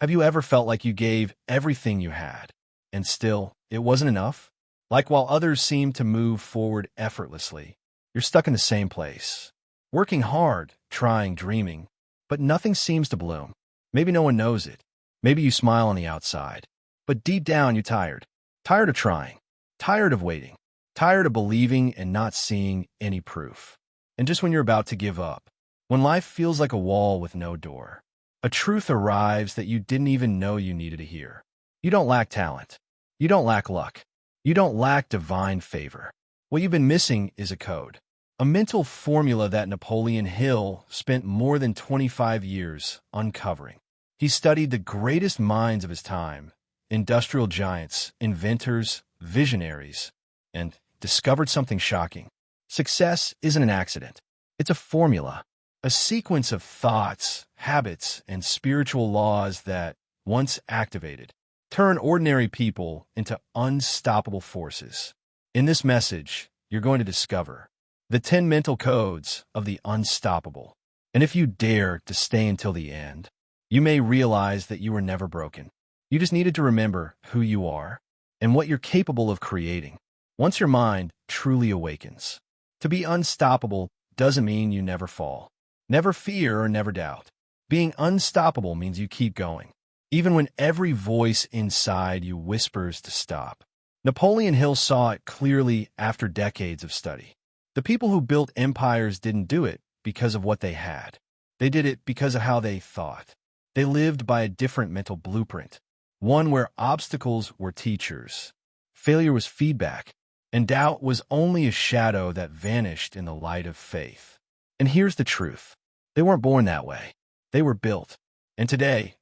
Have you ever felt like you gave everything you had, and still, it wasn't enough? Like while others seem to move forward effortlessly, you're stuck in the same place. Working hard, trying, dreaming, but nothing seems to bloom. Maybe no one knows it. Maybe you smile on the outside. But deep down, you're tired. Tired of trying. Tired of waiting. Tired of believing and not seeing any proof. And just when you're about to give up, when life feels like a wall with no door, a truth arrives that you didn't even know you needed to hear. You don't lack talent. You don't lack luck. You don't lack divine favor. What you've been missing is a code. A mental formula that Napoleon Hill spent more than 25 years uncovering. He studied the greatest minds of his time, industrial giants, inventors, visionaries, and discovered something shocking. Success isn't an accident. It's a formula, a sequence of thoughts, habits, and spiritual laws that, once activated, turn ordinary people into unstoppable forces. In this message, you're going to discover the 10 mental codes of the unstoppable. And if you dare to stay until the end, you may realize that you were never broken. You just needed to remember who you are and what you're capable of creating once your mind truly awakens. To be unstoppable doesn't mean you never fall, never fear, or never doubt. Being unstoppable means you keep going, even when every voice inside you whispers to stop. Napoleon Hill saw it clearly after decades of study. The people who built empires didn't do it because of what they had. They did it because of how they thought. They lived by a different mental blueprint, one where obstacles were teachers, failure was feedback, and doubt was only a shadow that vanished in the light of faith. And here's the truth. They weren't born that way. They were built. And today,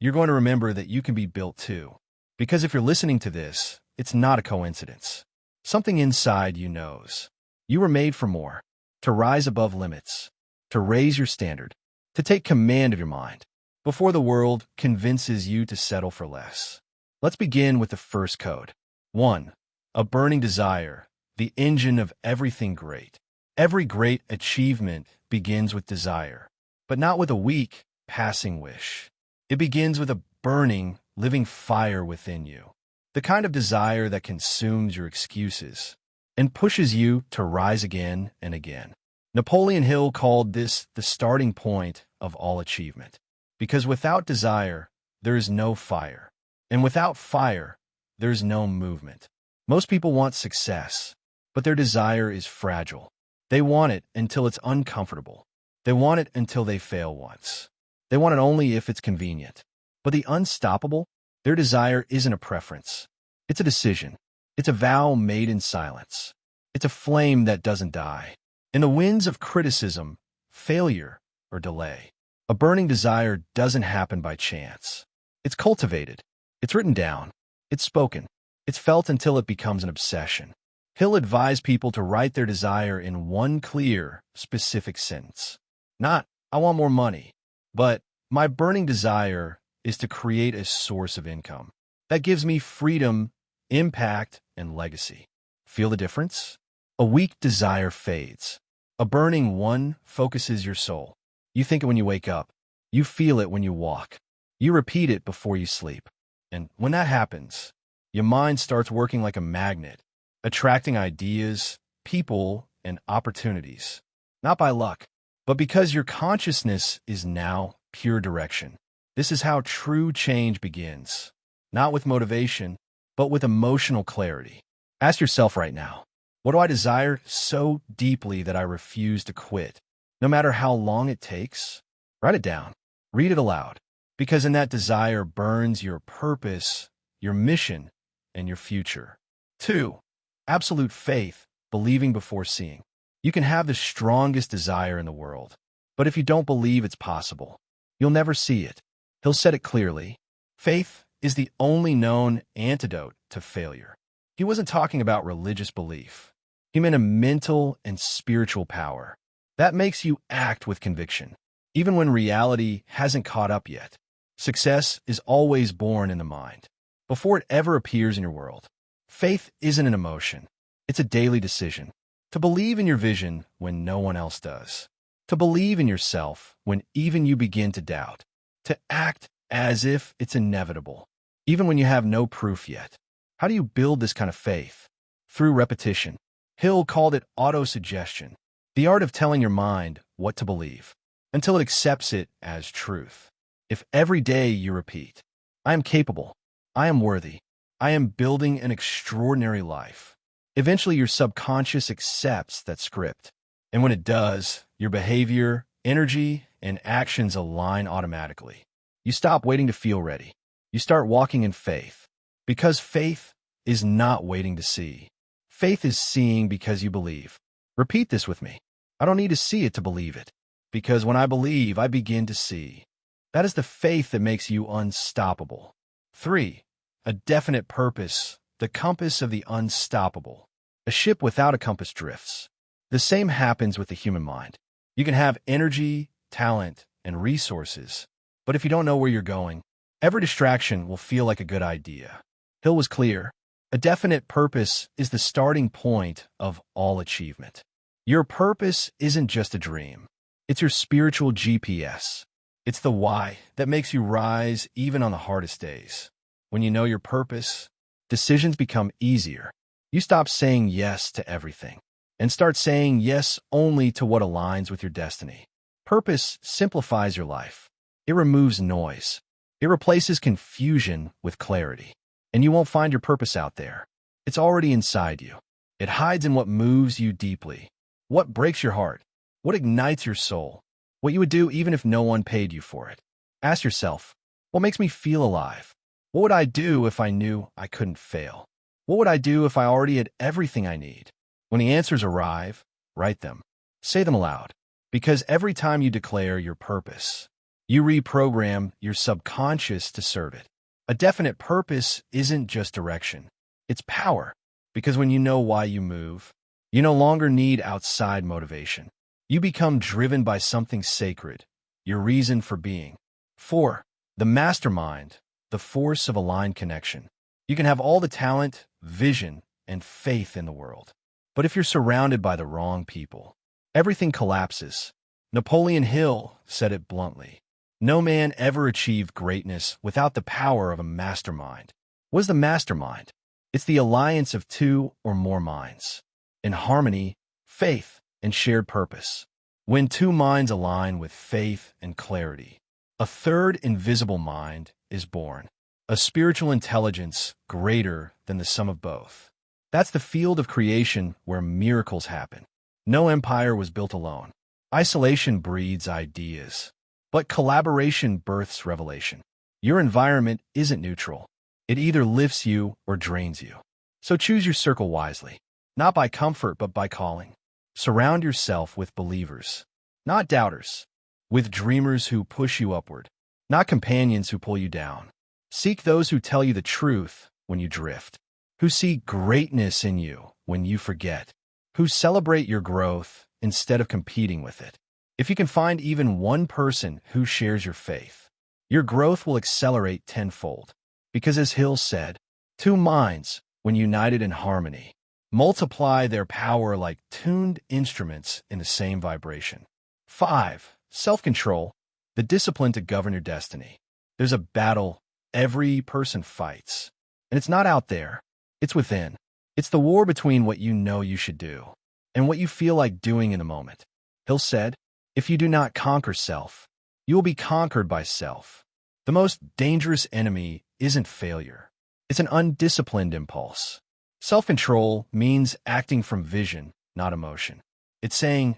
you're going to remember that you can be built too. Because if you're listening to this, it's not a coincidence. Something inside you knows. You were made for more, to rise above limits, to raise your standard, to take command of your mind, before the world convinces you to settle for less. Let's begin with the first code. 1. A burning desire, the engine of everything great. Every great achievement begins with desire, but not with a weak, passing wish. It begins with a burning, living fire within you. The kind of desire that consumes your excuses and pushes you to rise again and again. Napoleon Hill called this the starting point of all achievement. Because without desire, there is no fire. And without fire, there is no movement. Most people want success, but their desire is fragile. They want it until it's uncomfortable. They want it until they fail once. They want it only if it's convenient. But the unstoppable, their desire isn't a preference. It's a decision. It's a vow made in silence. It's a flame that doesn't die. In the winds of criticism, failure, or delay, a burning desire doesn't happen by chance. It's cultivated. It's written down. It's spoken. It's felt until it becomes an obsession. Hill advised people to write their desire in one clear, specific sentence. Not, I want more money, but my burning desire is to create a source of income that gives me freedom, impact, and legacy. Feel the difference? A weak desire fades. A burning one focuses your soul. You think it when you wake up. You feel it when you walk. You repeat it before you sleep. And when that happens, your mind starts working like a magnet, attracting ideas, people, and opportunities. Not by luck, but because your consciousness is now pure direction. This is how true change begins. Not with motivation, but with emotional clarity. Ask yourself right now, what do I desire so deeply that I refuse to quit? No matter how long it takes, write it down. Read it aloud. Because in that desire burns your purpose, your mission, and your future. 2. Absolute faith, believing before seeing. You can have the strongest desire in the world, but if you don't believe it's possible, you'll never see it. He'll said it clearly. Faith is the only known antidote to failure. He wasn't talking about religious belief. He meant a mental and spiritual power that makes you act with conviction, even when reality hasn't caught up yet. Success is always born in the mind, before it ever appears in your world. Faith isn't an emotion. It's a daily decision. To believe in your vision when no one else does. To believe in yourself when even you begin to doubt. To act as if it's inevitable, even when you have no proof yet. How do you build this kind of faith? Through repetition. Hill called it autosuggestion, the art of telling your mind what to believe, until it accepts it as truth. If every day you repeat, I am capable, I am worthy, I am building an extraordinary life, eventually your subconscious accepts that script. And when it does, your behavior, energy, and actions align automatically. You stop waiting to feel ready. You start walking in faith. Because faith is not waiting to see. Faith is seeing because you believe. Repeat this with me. I don't need to see it to believe it. Because when I believe, I begin to see. That is the faith that makes you unstoppable. 3. A definite purpose, the compass of the unstoppable. A ship without a compass drifts. The same happens with the human mind. You can have energy, talent, and resources, but if you don't know where you're going, every distraction will feel like a good idea. Hill was clear. A definite purpose is the starting point of all achievement. Your purpose isn't just a dream. It's your spiritual GPS. It's the why that makes you rise even on the hardest days. When you know your purpose, decisions become easier. You stop saying yes to everything and start saying yes only to what aligns with your destiny. Purpose simplifies your life. It removes noise. It replaces confusion with clarity. And you won't find your purpose out there. It's already inside you. It hides in what moves you deeply, what breaks your heart, what ignites your soul, what you would do even if no one paid you for it. Ask yourself, what makes me feel alive? What would I do if I knew I couldn't fail? What would I do if I already had everything I need? When the answers arrive, write them. Say them aloud. Because every time you declare your purpose, you reprogram your subconscious to serve it. A definite purpose isn't just direction. It's power. Because when you know why you move, you no longer need outside motivation. You become driven by something sacred, your reason for being. 4. The mastermind, the force of aligned connection. You can have all the talent, vision, and faith in the world. But if you're surrounded by the wrong people, everything collapses. Napoleon Hill said it bluntly. No man ever achieved greatness without the power of a mastermind. What is the mastermind? It's the alliance of two or more minds, in harmony, faith, and shared purpose. When two minds align with faith and clarity, a third invisible mind is born, a spiritual intelligence greater than the sum of both. That's the field of creation where miracles happen. No empire was built alone. Isolation breeds ideas, but collaboration births revelation. Your environment isn't neutral. It either lifts you or drains you. So choose your circle wisely, not by comfort but by calling. Surround yourself with believers, not doubters, with dreamers who push you upward, not companions who pull you down. Seek those who tell you the truth when you drift, who see greatness in you when you forget, who celebrate your growth instead of competing with it. If you can find even one person who shares your faith, your growth will accelerate tenfold. Because as Hill said, two minds, when united in harmony, multiply their power like tuned instruments in the same vibration. 5. Self-control, the discipline to govern your destiny. There's a battle every person fights, and it's not out there. It's within. It's the war between what you know you should do and what you feel like doing in the moment. Hill said, if you do not conquer self, you will be conquered by self. The most dangerous enemy isn't failure. It's an undisciplined impulse. Self-control means acting from vision, not emotion. It's saying,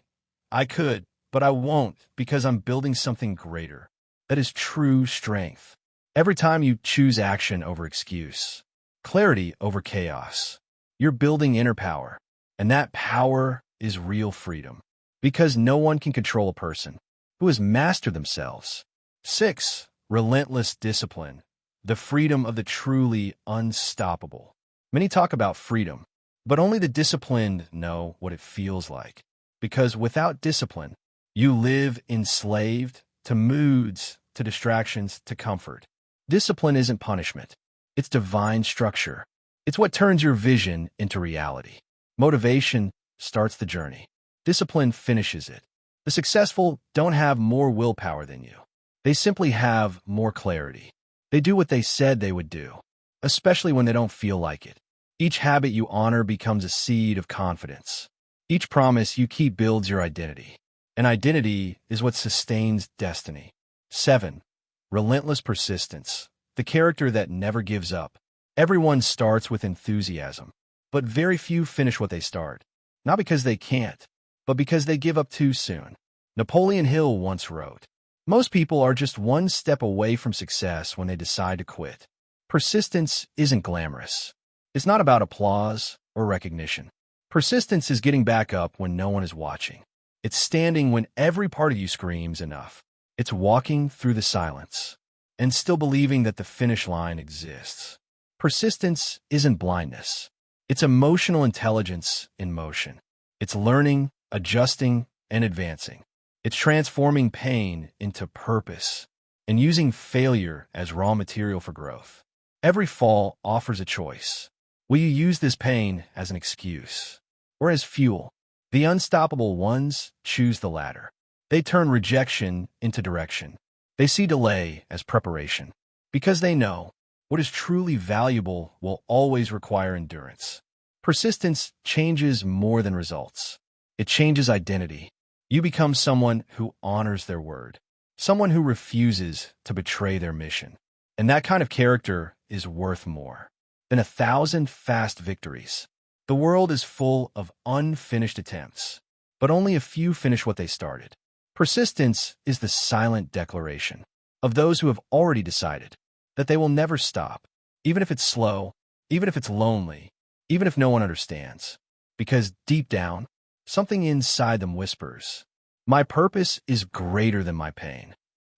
I could, but I won't because I'm building something greater. That is true strength. Every time you choose action over excuse, clarity over chaos, you're building inner power. And that power is real freedom. Because no one can control a person who has mastered themselves. 6. Relentless discipline, the freedom of the truly unstoppable. Many talk about freedom, but only the disciplined know what it feels like. Because without discipline, you live enslaved to moods, to distractions, to comfort. Discipline isn't punishment. It's divine structure. It's what turns your vision into reality. Motivation starts the journey. Discipline finishes it. The successful don't have more willpower than you. They simply have more clarity. They do what they said they would do, especially when they don't feel like it. Each habit you honor becomes a seed of confidence. Each promise you keep builds your identity. And identity is what sustains destiny. 7. Relentless persistence. The character that never gives up. Everyone starts with enthusiasm, but very few finish what they start. Not because they can't, but because they give up too soon. Napoleon Hill once wrote, "Most people are just one step away from success when they decide to quit." Persistence isn't glamorous. It's not about applause or recognition. Persistence is getting back up when no one is watching. It's standing when every part of you screams enough. It's walking through the silence and still believing that the finish line exists. Persistence isn't blindness. It's emotional intelligence in motion. It's learning, adjusting, and advancing. It's transforming pain into purpose and using failure as raw material for growth. Every fall offers a choice. Will you use this pain as an excuse or as fuel? The unstoppable ones choose the latter. They turn rejection into direction. They see delay as preparation because they know what is truly valuable will always require endurance. Persistence changes more than results. It changes identity. You become someone who honors their word, someone who refuses to betray their mission. And that kind of character is worth more than 1,000 fast victories. The world is full of unfinished attempts, but only a few finish what they started. Persistence is the silent declaration of those who have already decided that they will never stop, even if it's slow, even if it's lonely, even if no one understands. Because deep down, something inside them whispers, "My purpose is greater than my pain."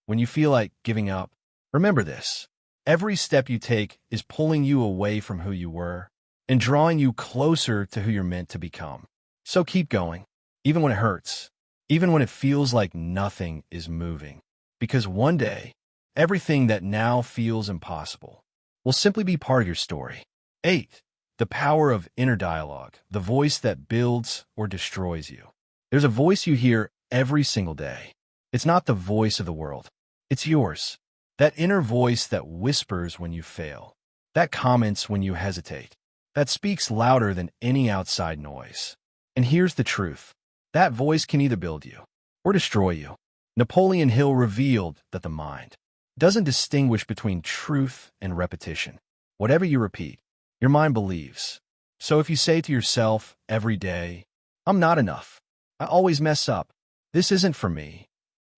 When you feel like giving up, remember this. Every step you take is pulling you away from who you were and drawing you closer to who you're meant to become. So keep going, even when it hurts, even when it feels like nothing is moving. Because one day, everything that now feels impossible will simply be part of your story. 8. The power of inner dialogue, the voice that builds or destroys you. There's a voice you hear every single day. It's not the voice of the world. It's yours. That inner voice that whispers when you fail, that comments when you hesitate, that speaks louder than any outside noise. And here's the truth. That voice can either build you or destroy you. Napoleon Hill revealed that the mind doesn't distinguish between truth and repetition. Whatever you repeat, your mind believes. So if you say to yourself every day, "I'm not enough. I always mess up. This isn't for me,"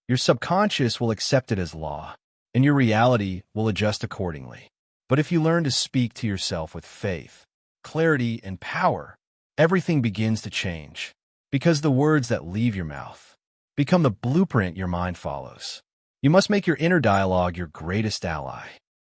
your subconscious will accept it as law, and your reality will adjust accordingly. But if you learn to speak to yourself with faith, clarity, and power, everything begins to change. Because the words that leave your mouth become the blueprint your mind follows. You must make your inner dialogue your greatest ally.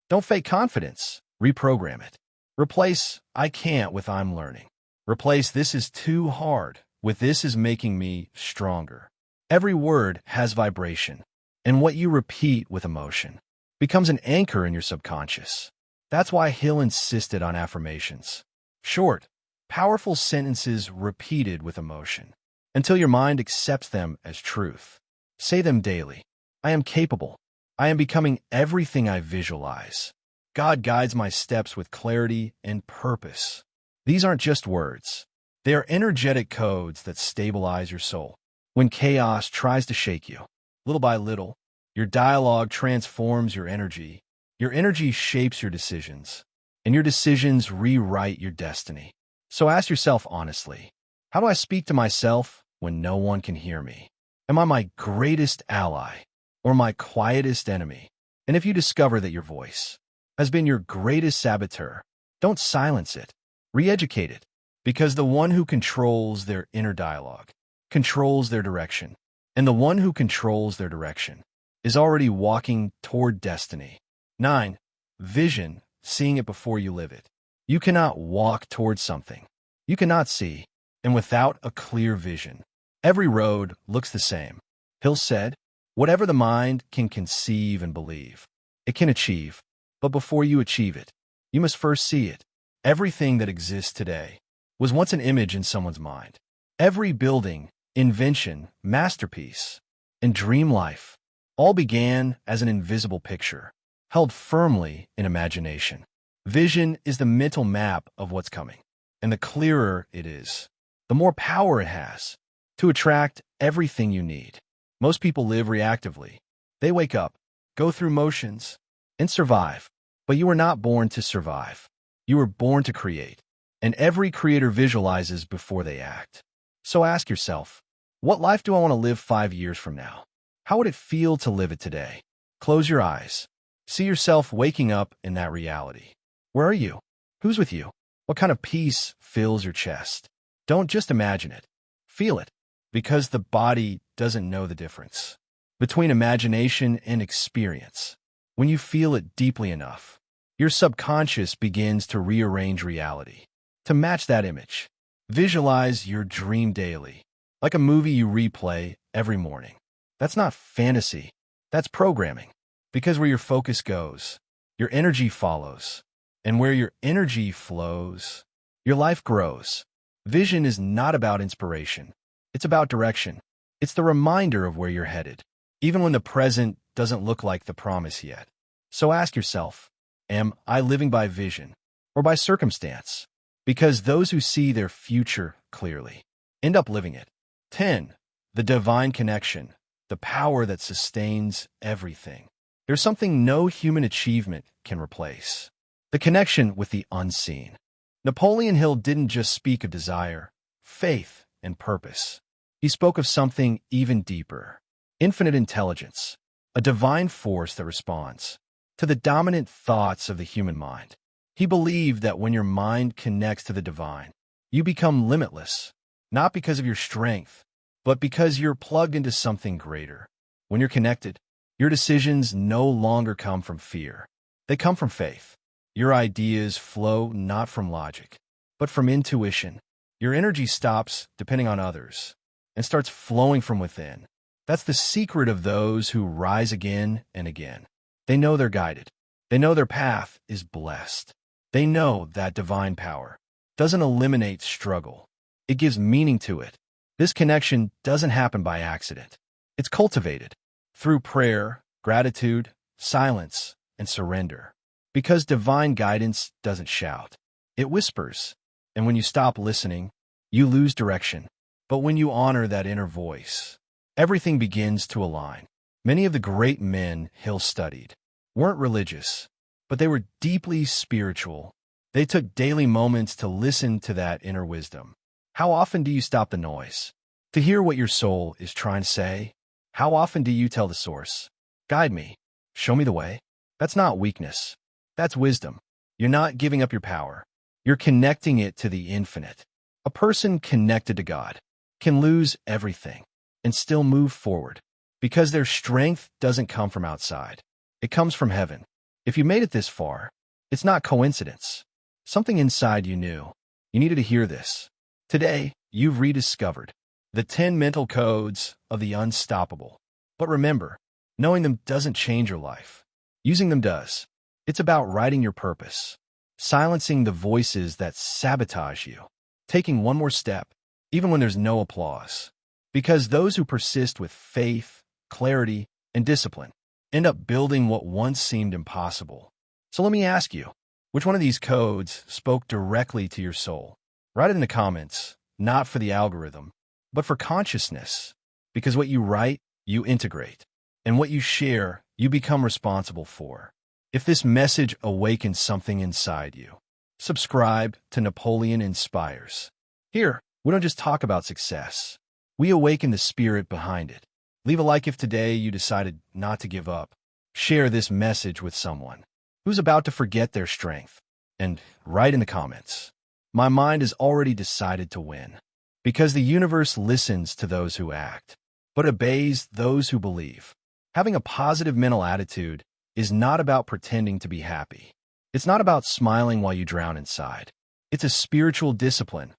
Don't fake confidence. Reprogram it. Replace "I can't" with "I'm learning." Replace "this is too hard" with "this is making me stronger." Every word has vibration, and what you repeat with emotion becomes an anchor in your subconscious. That's why Hill insisted on affirmations. Short, powerful sentences repeated with emotion until your mind accepts them as truth. Say them daily. "I am capable. I am becoming everything I visualize. God guides my steps with clarity and purpose." These aren't just words. They are energetic codes that stabilize your soul. When chaos tries to shake you, little by little, your dialogue transforms your energy. Your energy shapes your decisions, and your decisions rewrite your destiny. So ask yourself honestly, how do I speak to myself when no one can hear me? Am I my greatest ally or my quietest enemy? And if you discover that your voice has been your greatest saboteur, don't silence it. Re-educate it, because the one who controls their inner dialogue controls their direction, and the one who controls their direction is already walking toward destiny. 9. Vision, seeing it before you live it. You cannot walk towards something you cannot see, and without a clear vision, every road looks the same. Hill said, "Whatever the mind can conceive and believe, it can achieve. But before you achieve it, you must first see it." Everything that exists today was once an image in someone's mind. Every building, invention, masterpiece, and dream life All began as an invisible picture, held firmly in imagination. Vision is the mental map of what's coming, and the clearer it is, the more power it has to attract everything you need. Most people live reactively. They wake up, go through motions, and survive. But you were not born to survive. You were born to create. And every creator visualizes before they act. So ask yourself, what life do I want to live 5 years from now? How would it feel to live it today? Close your eyes. See yourself waking up in that reality. Where are you? Who's with you? What kind of peace fills your chest? Don't just imagine it. Feel it, because the body doesn't know the difference between imagination and experience. When you feel it deeply enough, your subconscious begins to rearrange reality to match that image. Visualize your dream daily, like a movie you replay every morning. That's not fantasy. That's programming. Because where your focus goes, your energy follows. And where your energy flows, your life grows. Vision is not about inspiration. It's about direction. It's the reminder of where you're headed, even when the present doesn't look like the promise yet. So ask yourself, am I living by vision or by circumstance? Because those who see their future clearly end up living it. 10. The divine connection, the power that sustains everything. There's something no human achievement can replace. The connection with the unseen. Napoleon Hill didn't just speak of desire, faith, and purpose. He spoke of something even deeper. Infinite intelligence, a divine force that responds to the dominant thoughts of the human mind. He believed that when your mind connects to the divine, you become limitless, not because of your strength, but because you're plugged into something greater. When you're connected, your decisions no longer come from fear. They come from faith. Your ideas flow not from logic, but from intuition. Your energy stops depending on others and starts flowing from within. That's the secret of those who rise again and again. They know they're guided. They know their path is blessed. They know that divine power doesn't eliminate struggle. It gives meaning to it. This connection doesn't happen by accident. It's cultivated through prayer, gratitude, silence, and surrender. Because divine guidance doesn't shout. It whispers. And when you stop listening, you lose direction. But when you honor that inner voice, everything begins to align. Many of the great men Hill studied weren't religious, but they were deeply spiritual. They took daily moments to listen to that inner wisdom. How often do you stop the noise to hear what your soul is trying to say? How often do you tell the source, guide me, show me the way? That's not weakness. That's wisdom. You're not giving up your power. You're connecting it to the infinite. A person connected to God can lose everything and still move forward because their strength doesn't come from outside. It comes from heaven. If you made it this far, it's not coincidence. Something inside you knew. You needed to hear this. Today, you've rediscovered the 10 mental codes of the unstoppable. But remember, knowing them doesn't change your life. Using them does. It's about writing your purpose, silencing the voices that sabotage you, taking one more step, even when there's no applause. Because those who persist with faith, clarity, and discipline end up building what once seemed impossible. So let me ask you, which one of these codes spoke directly to your soul? Write it in the comments, not for the algorithm, but for consciousness. Because what you write, you integrate. And what you share, you become responsible for. If this message awakens something inside you, subscribe to Napoleon Inspires. Here, we don't just talk about success. We awaken the spirit behind it. Leave a like if today you decided not to give up. Share this message with someone who's about to forget their strength. And write in the comments, my mind has already decided to win. Because the universe listens to those who act, but obeys those who believe. Having a positive mental attitude is not about pretending to be happy. It's not about smiling while you drown inside. It's a spiritual discipline,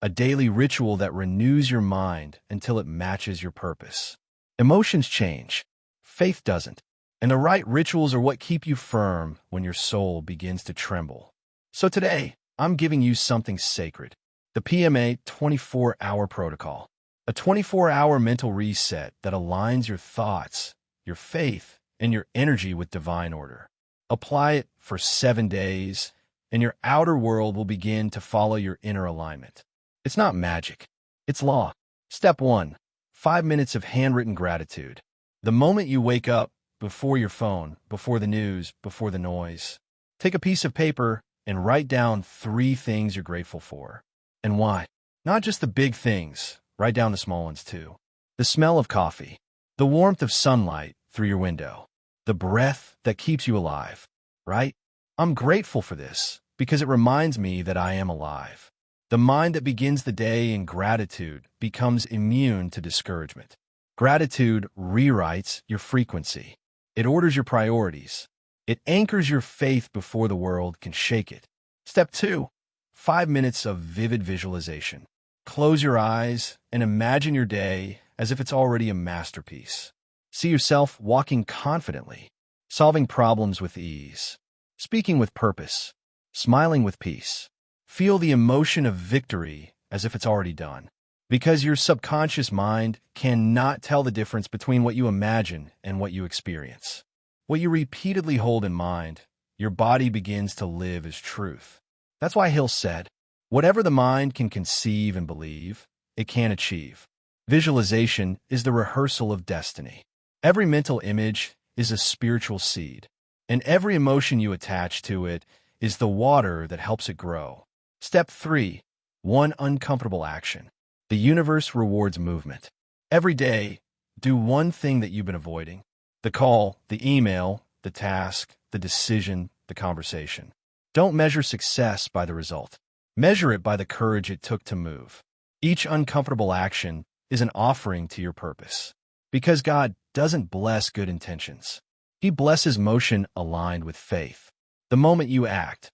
a daily ritual that renews your mind until it matches your purpose. Emotions change. Faith doesn't. And the right rituals are what keep you firm when your soul begins to tremble. So today, I'm giving you something sacred. The PMA 24-hour protocol. A 24-hour mental reset that aligns your thoughts, your faith, and your energy with divine order. Apply it for 7 days, and your outer world will begin to follow your inner alignment. It's not magic. It's law. Step 1. 5 minutes of handwritten gratitude. The moment you wake up, before your phone, before the news, before the noise, take a piece of paper and write down 3 things you're grateful for. And why? Not just the big things. Write down the small ones too. The smell of coffee, the warmth of sunlight through your window, the breath that keeps you alive, right? I'm grateful for this because it reminds me that I am alive. The mind that begins the day in gratitude becomes immune to discouragement. Gratitude rewrites your frequency. It orders your priorities. It anchors your faith before the world can shake it. Step 2. 5 minutes of vivid visualization. Close your eyes and imagine your day as if it's already a masterpiece. See yourself walking confidently, solving problems with ease, speaking with purpose, smiling with peace. Feel the emotion of victory as if it's already done. Because your subconscious mind cannot tell the difference between what you imagine and what you experience. What you repeatedly hold in mind, your body begins to live as truth. That's why Hill said, whatever the mind can conceive and believe, it can achieve. Visualization is the rehearsal of destiny. Every mental image is a spiritual seed, and every emotion you attach to it is the water that helps it grow. Step 3. 1 uncomfortable action. The universe rewards movement. Every day, do one thing that you've been avoiding. The call, the email, the task, the decision, the conversation. Don't measure success by the result. Measure it by the courage it took to move. Each uncomfortable action is an offering to your purpose. Because God doesn't bless good intentions. He blesses motion aligned with faith. The moment you act,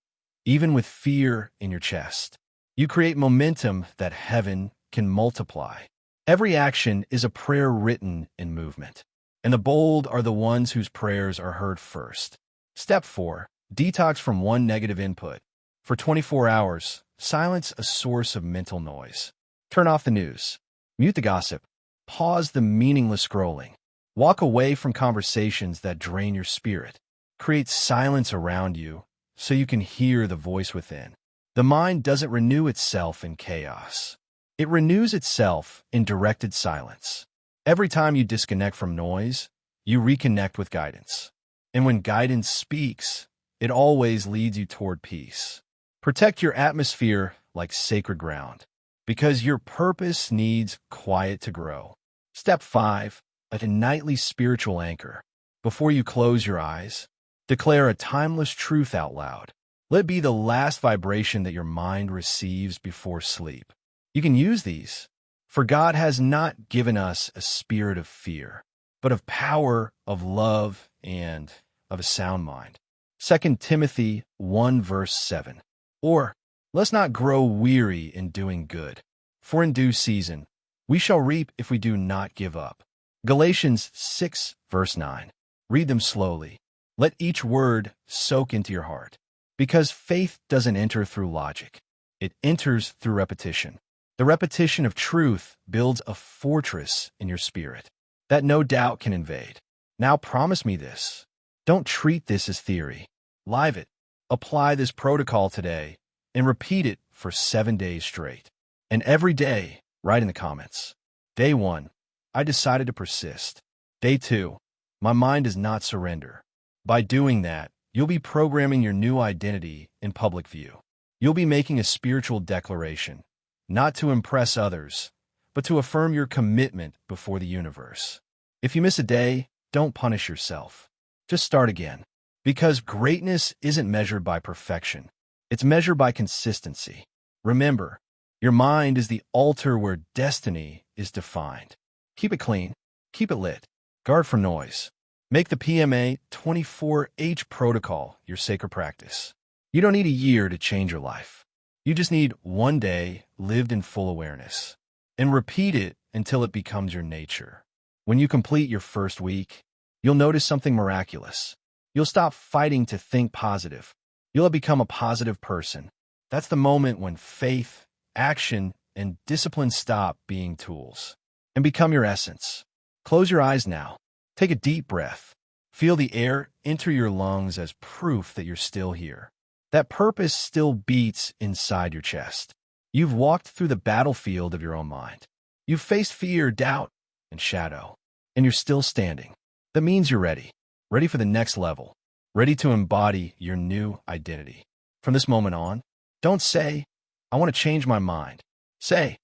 even with fear in your chest, you create momentum that heaven can multiply. Every action is a prayer written in movement, and the bold are the ones whose prayers are heard first. Step 4. Detox from one negative input. For 24 hours, silence a source of mental noise. Turn off the news. Mute the gossip. Pause the meaningless scrolling. Walk away from conversations that drain your spirit. Create silence around you so you can hear the voice within. The mind doesn't renew itself in chaos. It renews itself in directed silence. Every time you disconnect from noise, you reconnect with guidance. And when guidance speaks, it always leads you toward peace. Protect your atmosphere like sacred ground, because your purpose needs quiet to grow. Step 5. A nightly spiritual anchor. Before you close your eyes, declare a timeless truth out loud. Let it be the last vibration that your mind receives before sleep. You can use these, for God has not given us a spirit of fear, but of power, of love, and of a sound mind. 2 Timothy 1 verse 7. Or, let's not grow weary in doing good, for in due season we shall reap if we do not give up. Galatians 6 verse 9. Read them slowly. Let each word soak into your heart, because faith doesn't enter through logic. It enters through repetition. The repetition of truth builds a fortress in your spirit that no doubt can invade. Now promise me this. Don't treat this as theory. Live it. Apply this protocol today and repeat it for 7 days straight. And every day, write in the comments. Day 1, I decided to persist. Day 2, my mind does not surrender. By doing that, you'll be programming your new identity in public view. You'll be making a spiritual declaration, not to impress others, but to affirm your commitment before the universe. If you miss a day, don't punish yourself. Just start again. Because greatness isn't measured by perfection. It's measured by consistency. Remember, your mind is the altar where destiny is defined. Keep it clean. Keep it lit. Guard from noise. Make the PMA 24H protocol your sacred practice. You don't need a year to change your life. You just need 1 day lived in full awareness. And repeat it until it becomes your nature. When you complete your first week, you'll notice something miraculous. You'll stop fighting to think positive. You'll have become a positive person. That's the moment when faith, action, and discipline stop being tools and become your essence. Close your eyes now. Take a deep breath. Feel the air enter your lungs as proof that you're still here. That purpose still beats inside your chest. You've walked through the battlefield of your own mind. You've faced fear, doubt, and shadow, and you're still standing. That means you're ready. Ready for the next level. Ready to embody your new identity. From this moment on, don't say, I want to change my mind. Say,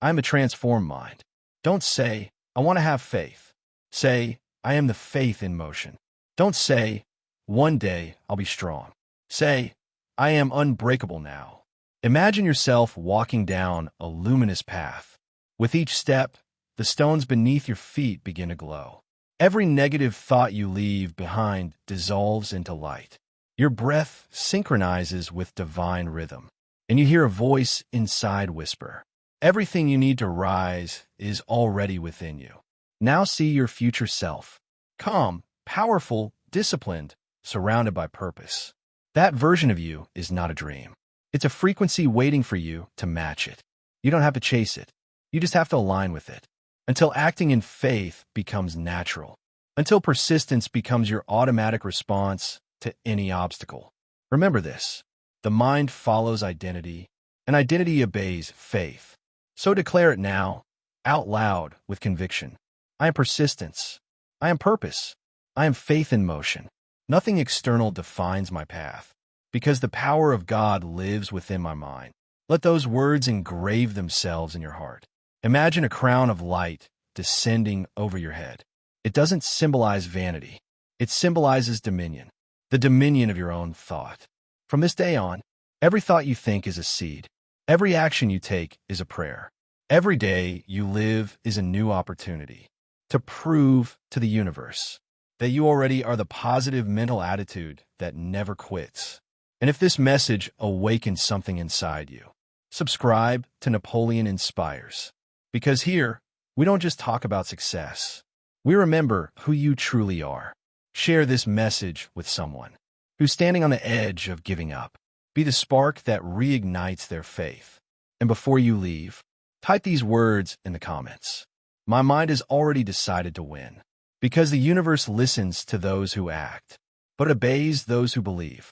I'm a transformed mind. Don't say, I want to have faith. Say, I am the faith in motion. Don't say, one day I'll be strong. Say, I am unbreakable now. Imagine yourself walking down a luminous path. With each step, the stones beneath your feet begin to glow. Every negative thought you leave behind dissolves into light. Your breath synchronizes with divine rhythm, and you hear a voice inside whisper, everything you need to rise is already within you. Now see your future self. Calm, powerful, disciplined, surrounded by purpose. That version of you is not a dream. It's a frequency waiting for you to match it. You don't have to chase it. You just have to align with it. Until acting in faith becomes natural. Until persistence becomes your automatic response to any obstacle. Remember this. The mind follows identity, and identity obeys faith. So declare it now, out loud, with conviction. I am persistence. I am purpose. I am faith in motion. Nothing external defines my path, because the power of God lives within my mind. Let those words engrave themselves in your heart. Imagine a crown of light descending over your head. It doesn't symbolize vanity. It symbolizes dominion, the dominion of your own thought. From this day on, every thought you think is a seed. Every action you take is a prayer. Every day you live is a new opportunity to prove to the universe that you already are the positive mental attitude that never quits. And if this message awakens something inside you, subscribe to Napoleon Inspires. Because here, we don't just talk about success. We remember who you truly are. Share this message with someone who's standing on the edge of giving up. Be the spark that reignites their faith. And before you leave, type these words in the comments. My mind has already decided to win. Because the universe listens to those who act, but obeys those who believe.